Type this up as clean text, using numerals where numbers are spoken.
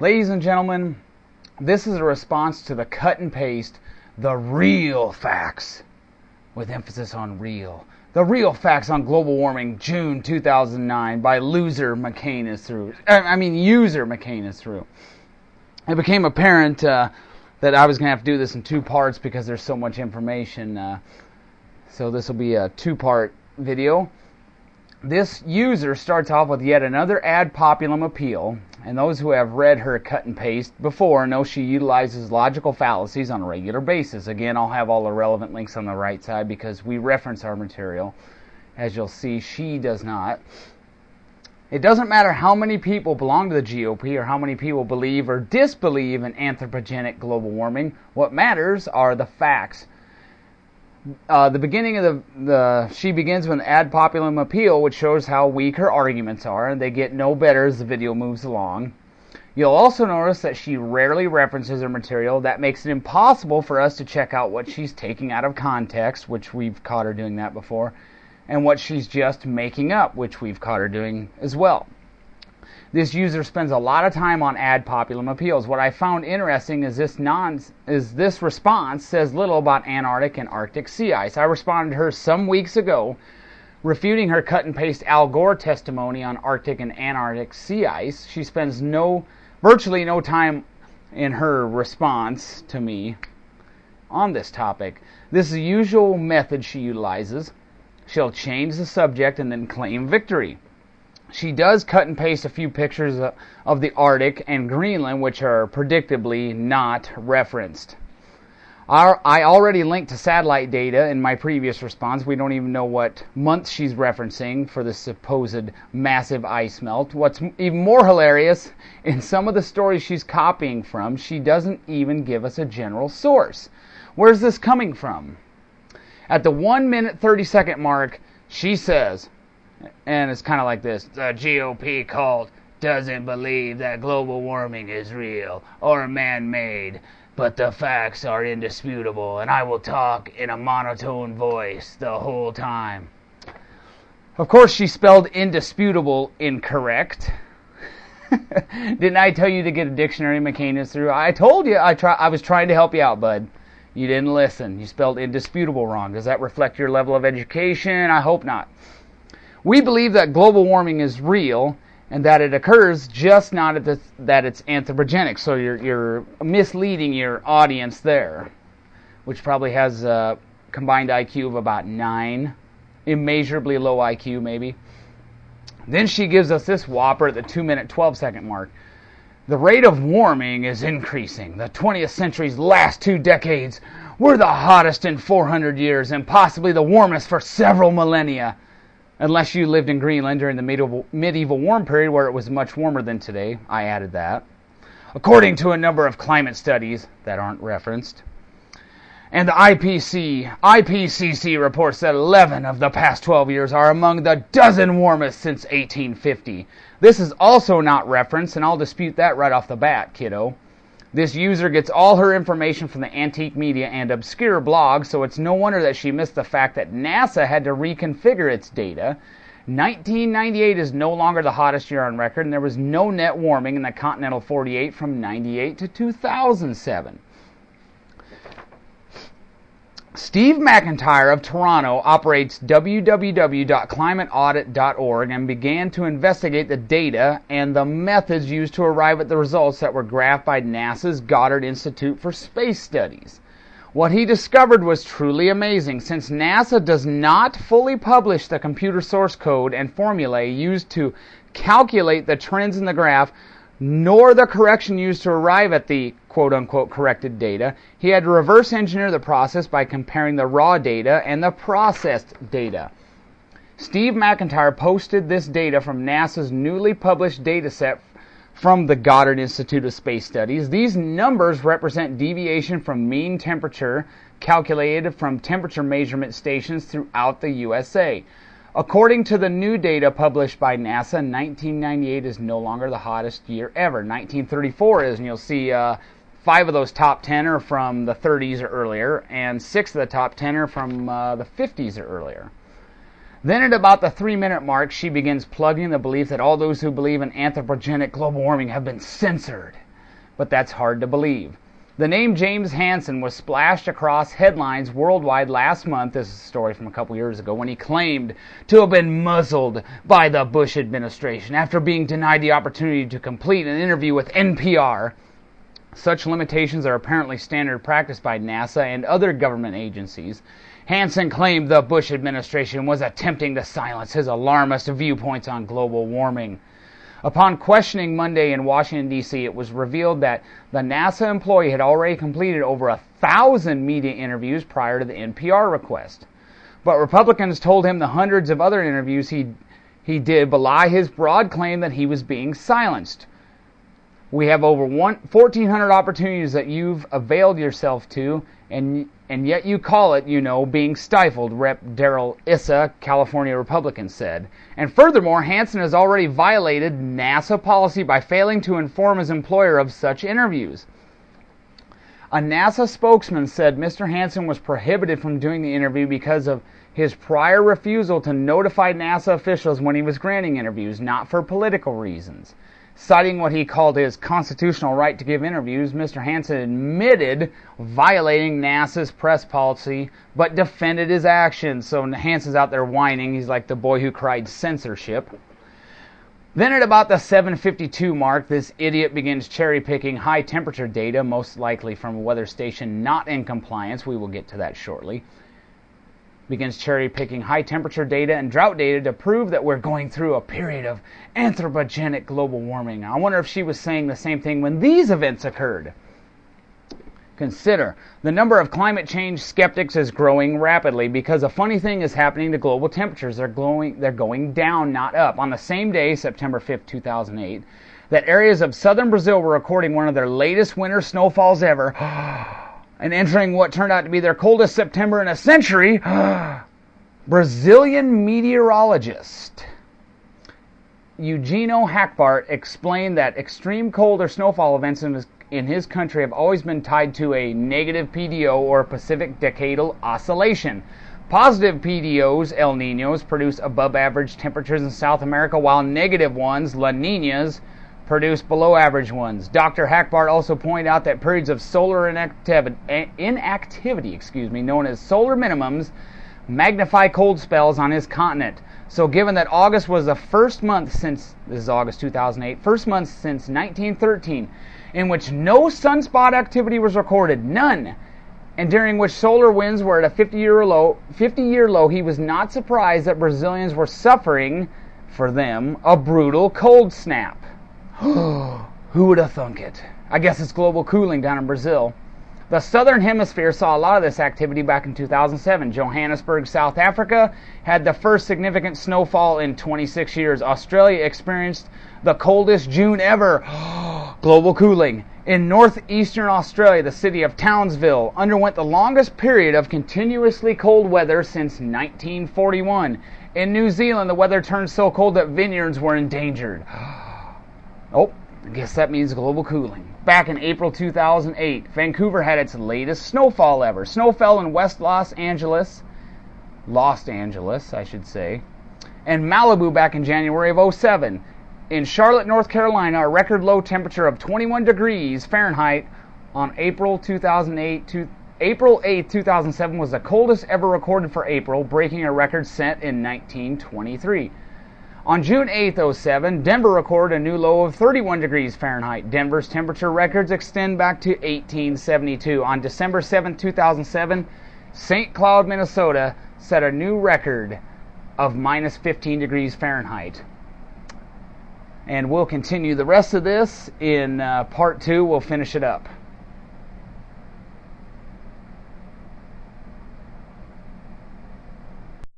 Ladies and gentlemen, this is a response to the cut and paste, the real facts, with emphasis on real. The real facts on global warming, June 2009, by user McCainisthrough. It became apparent that I was going to have to do this in two parts because there's so much information. So this will be a two-part video. This user starts off with yet another ad populum appeal, and those who have read her cut and paste before know she utilizes logical fallacies on a regular basis. Again, I'll have all the relevant links on the right side because we reference our material. As you'll see, she does not. It doesn't matter how many people belong to the GOP or how many people believe or disbelieve in anthropogenic global warming. What matters are the facts. The beginning of she begins with an ad populum appeal, which shows how weak her arguments are, and they get no better as the video moves along. You'll also notice that she rarely references her material. That makes it impossible for us to check out what she's taking out of context, which we've caught her doing that before, and what she's just making up, which we've caught her doing as well. This user spends a lot of time on ad populum appeals. What I found interesting is this response says little about Antarctic and Arctic sea ice. I responded to her some weeks ago, refuting her cut and paste Al Gore testimony on Arctic and Antarctic sea ice. She spends virtually no time in her response to me on this topic. This is the usual method she utilizes. She'll change the subject and then claim victory. She does cut and paste a few pictures of the Arctic and Greenland, which are predictably not referenced. I already linked to satellite data in my previous response. We don't even know what month she's referencing for the supposed massive ice melt. What's even more hilarious, in some of the stories she's copying from, she doesn't even give us a general source. Where's this coming from? At the 1 minute 30-second mark, she says, and it's kind of like this: the GOP cult doesn't believe that global warming is real or man-made, but the facts are indisputable, and I will talk in a monotone voice the whole time. Of course, she spelled indisputable incorrect. Didn't I tell you to get a dictionary, McCainisthrough? I told you I was trying to help you out, bud. You didn't listen. You spelled indisputable wrong. Does that reflect your level of education? I hope not. We believe that global warming is real and that it occurs, just not that it's anthropogenic. So you're misleading your audience there, which probably has a combined IQ of about 9, immeasurably low IQ maybe. Then she gives us this whopper at the 2 minute 12-second mark. The rate of warming is increasing. The 20th century's last 2 decades were the hottest in 400 years and possibly the warmest for several millennia. Unless you lived in Greenland during the medieval warm period where it was much warmer than today. I added that. According to a number of climate studies that aren't referenced. And the IPCC reports that 11 of the past 12 years are among the dozen warmest since 1850. This is also not referenced, and I'll dispute that right off the bat, kiddo. This user gets all her information from the antique media and obscure blogs, so it's no wonder that she missed the fact that NASA had to reconfigure its data. 1998 is no longer the hottest year on record, and there was no net warming in the continental 48 from 98 to 2007. Steve McIntyre of Toronto operates www.climateaudit.org and began to investigate the data and the methods used to arrive at the results that were graphed by NASA's Goddard Institute for Space Studies. What he discovered was truly amazing. Since NASA does not fully publish the computer source code and formulae used to calculate the trends in the graph, nor the correction used to arrive at the quote-unquote corrected data, he had to reverse engineer the process by comparing the raw data and the processed data. Steve McIntyre posted this data from NASA's newly published dataset from the Goddard Institute of Space Studies. These numbers represent deviation from mean temperature calculated from temperature measurement stations throughout the USA. According to the new data published by NASA, 1998 is no longer the hottest year ever. 1934 is, and you'll see 5 of those top 10 are from the 30s or earlier, and 6 of the top 10 are from the 50s or earlier. Then at about the 3-minute mark, she begins plugging the belief that all those who believe in anthropogenic global warming have been censored. but that's hard to believe. The name James Hansen was splashed across headlines worldwide last month. This is a story from a couple years ago when he claimed to have been muzzled by the Bush administration after being denied the opportunity to complete an interview with NPR. Such limitations are apparently standard practice by NASA and other government agencies. Hansen claimed the Bush administration was attempting to silence his alarmist viewpoints on global warming. Upon questioning Monday in Washington, D.C., it was revealed that the NASA employee had already completed over 1,000 media interviews prior to the NPR request. But Republicans told him the hundreds of other interviews he did belie his broad claim that he was being silenced. We have over 1,400 opportunities that you've availed yourself to, and yet you call it, being stifled, Rep. Darrell Issa, California Republican, said. And furthermore, Hansen has already violated NASA policy by failing to inform his employer of such interviews. A NASA spokesman said Mr. Hansen was prohibited from doing the interview because of his prior refusal to notify NASA officials when he was granting interviews, not for political reasons. Citing what he called his constitutional right to give interviews, Mr. Hansen admitted violating NASA's press policy, but defended his actions. So Hansen's out there whining. He's like the boy who cried censorship. Then at about the 7:52 mark, this idiot begins cherry-picking high-temperature data, most likely from a weather station not in compliance. We will get to that shortly. Begins cherry-picking high-temperature data and drought data to prove that we're going through a period of anthropogenic global warming. I wonder if she was saying the same thing when these events occurred. Consider, the number of climate change skeptics is growing rapidly because a funny thing is happening to global temperatures. They're going down, not up. On the same day, September 5th, 2008, that areas of southern Brazil were recording one of their latest winter snowfalls ever. And entering what turned out to be their coldest September in a century, Brazilian meteorologist Eugenio Hackbart explained that extreme cold or snowfall events in his country have always been tied to a negative PDO or Pacific Decadal Oscillation. Positive PDOs, El Niños, produce above average temperatures in South America, while negative ones, La Niñas, produce below average ones. Dr. Hackbart also pointed out that periods of solar inactivity, known as solar minimums, magnify cold spells on his continent. So given that August was the first month since, this is August 2008, first month since 1913, in which no sunspot activity was recorded, none, and during which solar winds were at a 50-year low, he was not surprised that Brazilians were suffering, for them, a brutal cold snap. Who would have thunk it? I guess it's global cooling down in Brazil. The southern hemisphere saw a lot of this activity back in 2007. Johannesburg, South Africa, had the first significant snowfall in 26 years. Australia experienced the coldest June ever. Global cooling. In northeastern Australia, the city of Townsville underwent the longest period of continuously cold weather since 1941. In New Zealand, the weather turned so cold that vineyards were endangered. Oh, I guess that means global cooling. Back in April 2008, Vancouver had its latest snowfall ever. Snow fell in West Los Angeles, and Malibu back in January of 2007. In Charlotte, North Carolina, a record low temperature of 21 degrees Fahrenheit on April 8, 2007 was the coldest ever recorded for April, breaking a record set in 1923. On June 8, 2007, Denver recorded a new low of 31 degrees Fahrenheit. Denver's temperature records extend back to 1872. On December 7, 2007, St. Cloud, Minnesota set a new record of minus 15 degrees Fahrenheit. And we'll continue the rest of this in part 2. We'll finish it up.